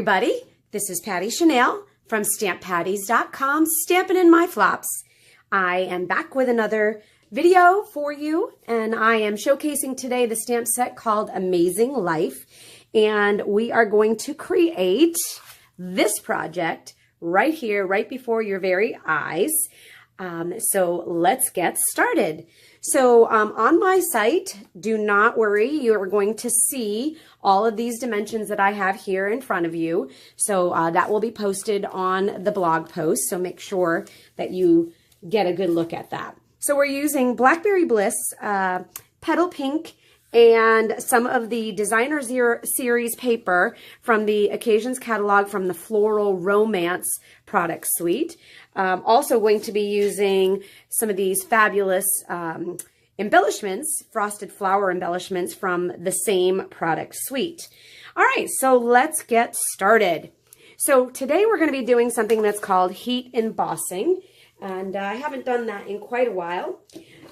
everybody. This is Patty Chanel from StampPatties.com, stamping in my flops. I am back with another video for you, and I am showcasing today the stamp set called Amazing Life, and we are going to create this project right here, right before your very eyes. So let's get started. So on my site, do not worry, you're going to see all of these dimensions that I have here in front of you. So that will be posted on the blog post, so make sure that you get a good look at that. So we're using Blackberry Bliss, Petal Pink, and some of the Designer Series paper from the Occasions catalog from the Floral Romance product suite. Also going to be using some of these fabulous embellishments, frosted flower embellishments from the same product suite. All right, so let's get started. So today we're going to be doing something that's called heat embossing, and I haven't done that in quite a while.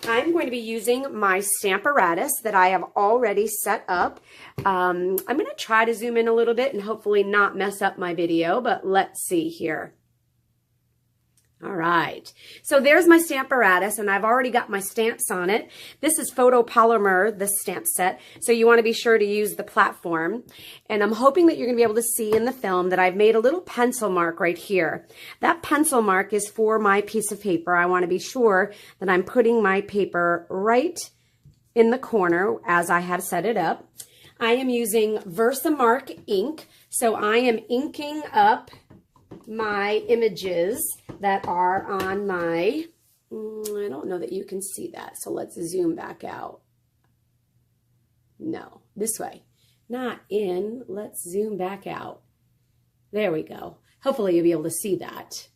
I'm going to be using my Stamparatus that I have already set up. I'm going to try to zoom in a little bit and hopefully not mess up my video, but let's see here. All right, so there's my Stamparatus, and I've already got my stamps on it. This is photopolymer, this stamp set, so you want to be sure to use the platform. And I'm hoping that you're going to be able to see in the film that I've made a little pencil mark right here. That pencil mark is for my piece of paper. I want to be sure that I'm putting my paper right in the corner as I have set it up. I am using Versamark ink, so I am inking up my images that are on my, I don't know that you can see that, so let's zoom back out. No, this way, not in, let's zoom back out. There we go. Hopefully you'll be able to see that.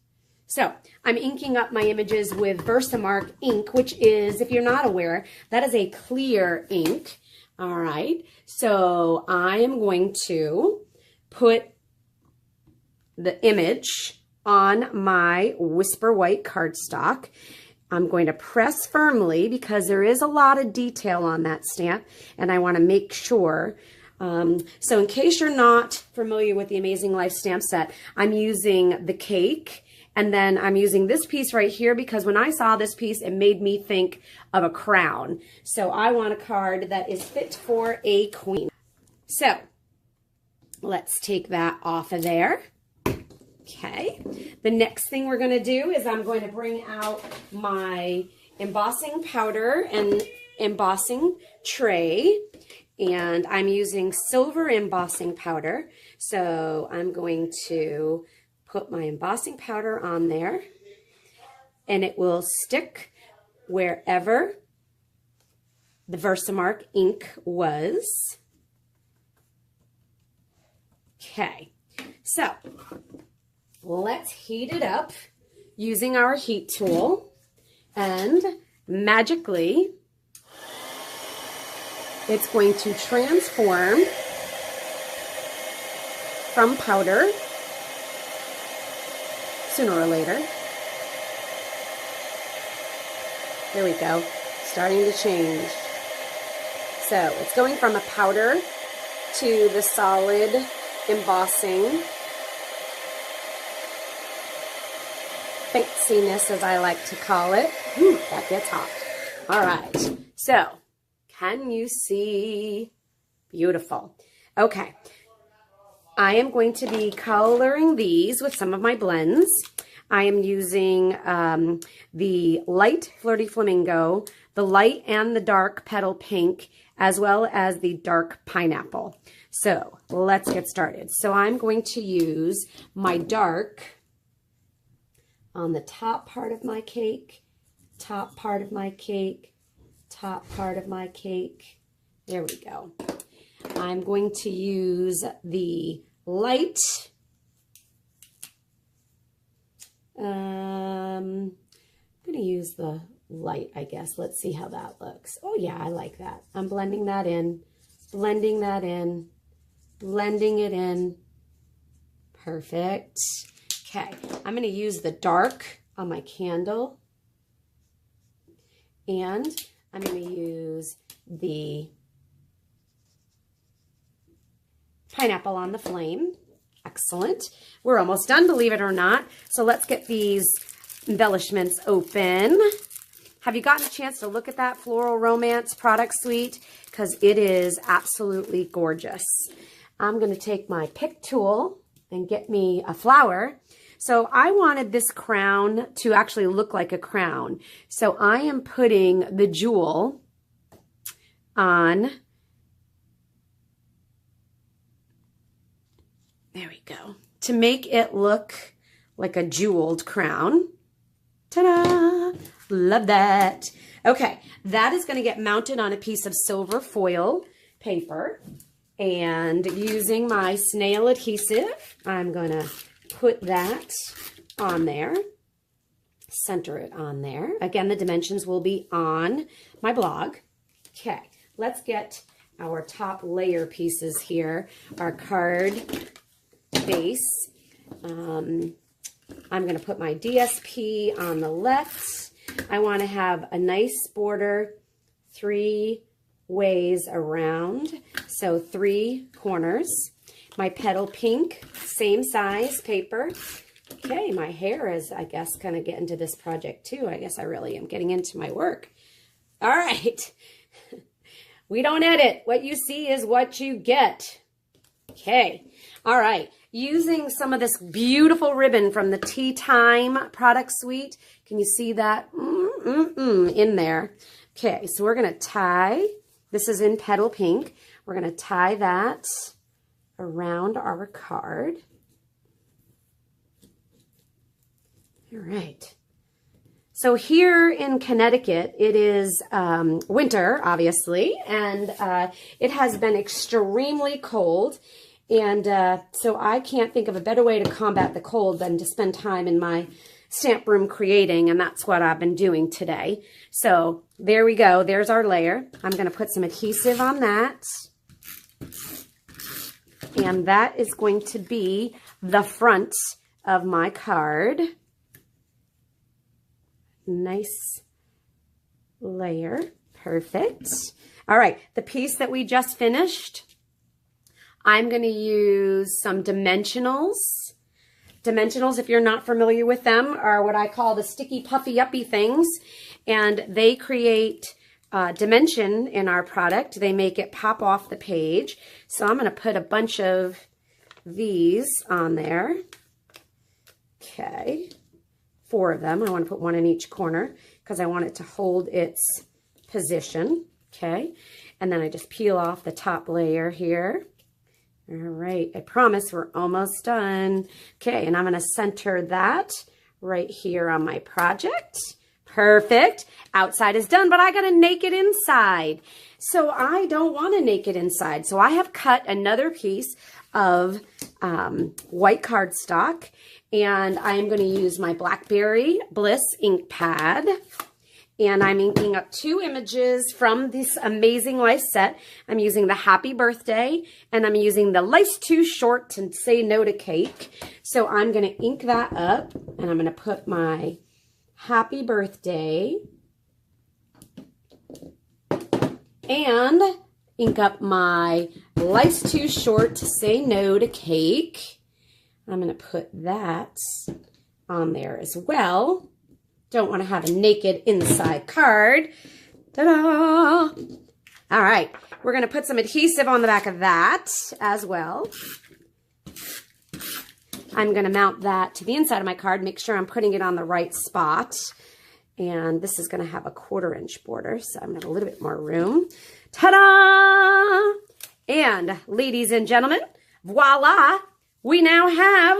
So I'm inking up my images with Versamark ink, which is, if you're not aware, that is a clear ink. All right, so I am going to put the image on my Whisper White cardstock. I'm going to press firmly because there is a lot of detail on that stamp, and I want to make sure. So in case you're not familiar with the Amazing Life stamp set, I'm using the cake, and then I'm using this piece right here because when I saw this piece, it made me think of a crown. So I want a card that is fit for a queen. So let's take that off of there. Okay, the next thing we're going to do is I'm going to bring out my embossing powder and embossing tray, and I'm using silver embossing powder. So I'm going to put my embossing powder on there, and it will stick wherever the Versamark ink was. Okay, so let's heat it up using our heat tool, and magically it's going to transform from powder sooner or later. There we go, starting to change. So it's going from a powder to the solid embossing fanciness, as I like to call it. Ooh, that gets hot. All right, so can you see? Beautiful. Okay, I am going to be coloring these with some of my blends. I am using the light Flirty Flamingo, the light and the dark Petal Pink, as well as the dark Pineapple. So let's get started. So I'm going to use my dark on the top part of my cake, top part of my cake, top part of my cake. There we go. I'm going to use the light. I'm going to use the light, I guess. Let's see how that looks. Oh yeah, I like that. I'm blending that in, blending that in, blending it in. Perfect. Okay, I'm going to use the dark on my candle, and I'm going to use the pineapple on the flame. Excellent. We're almost done, believe it or not. So let's get these embellishments open. Have you gotten a chance to look at that Floral Romance product suite? Because it is absolutely gorgeous. I'm going to take my pick tool and get me a flower. So I wanted this crown to actually look like a crown. So I am putting the jewel on. There we go. To make it look like a jeweled crown. Ta-da! Love that. Okay, that is going to get mounted on a piece of silver foil paper. And using my snail adhesive, I'm going to put that on there. Center it on there. Again, the dimensions will be on my blog. Okay, let's get our top layer pieces here. Our card base. I'm going to put my DSP on the left. I want to have a nice border 3 ways around, so 3 corners. My petal pink, same size paper. Okay, my hair is, I guess, kind of getting to this project too. I guess I really am getting into my work. All right. We don't edit. What you see is what you get. Okay. All right. Using some of this beautiful ribbon from the Tea Time product suite. Can you see that in there? Okay, so we're going to tie, this is in petal pink. We're going to tie that around our card. All right. So here in Connecticut, it is winter, obviously, and it has been extremely cold. And so I can't think of a better way to combat the cold than to spend time in my stamp room creating, and that's what I've been doing today. So there we go. There's our layer. I'm going to put some adhesive on that. And that is going to be the front of my card. Nice layer. Perfect. All right. The piece that we just finished, I'm going to use some dimensionals. Dimensionals, if you're not familiar with them, are what I call the sticky, puffy, uppy things. And they create dimension in our product. They make it pop off the page. So I'm going to put a bunch of these on there. Okay. 4 of them. I want to put 1 in each corner because I want it to hold its position. Okay. And then I just peel off the top layer here. All right, I promise we're almost done. Okay, and I'm going to center that right here on my project. Perfect. Outside is done, but I got to naked inside. So I don't want to naked inside. So I have cut another piece of white cardstock, and I'm going to use my Blackberry Bliss ink pad. And I'm inking up 2 images from this amazing life set. I'm using the Happy Birthday, and I'm using the Life's Too Short to Say No to Cake. So I'm going to ink that up, and I'm going to put my Happy Birthday and ink up my Life's Too Short to Say No to Cake. I'm going to put that on there as well. Don't want to have a naked inside card. Ta-da! All right, we're going to put some adhesive on the back of that as well. I'm going to mount that to the inside of my card, make sure I'm putting it on the right spot. And this is going to have a 1/4 inch border, so I'm going to have a little bit more room. Ta-da! And ladies and gentlemen, voila, we now have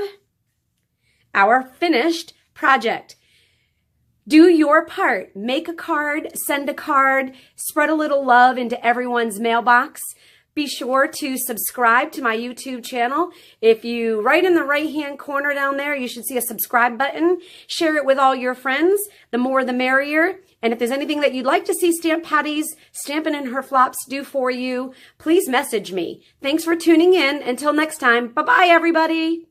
our finished project. Do your part. Make a card, send a card, spread a little love into everyone's mailbox. Be sure to subscribe to my YouTube channel. If you, right in the right-hand corner down there, you should see a subscribe button. Share it with all your friends. The more, the merrier. And if there's anything that you'd like to see Stamp Patty's Stampin' in Her Flops do for you, please message me. Thanks for tuning in. Until next time, bye-bye, everybody.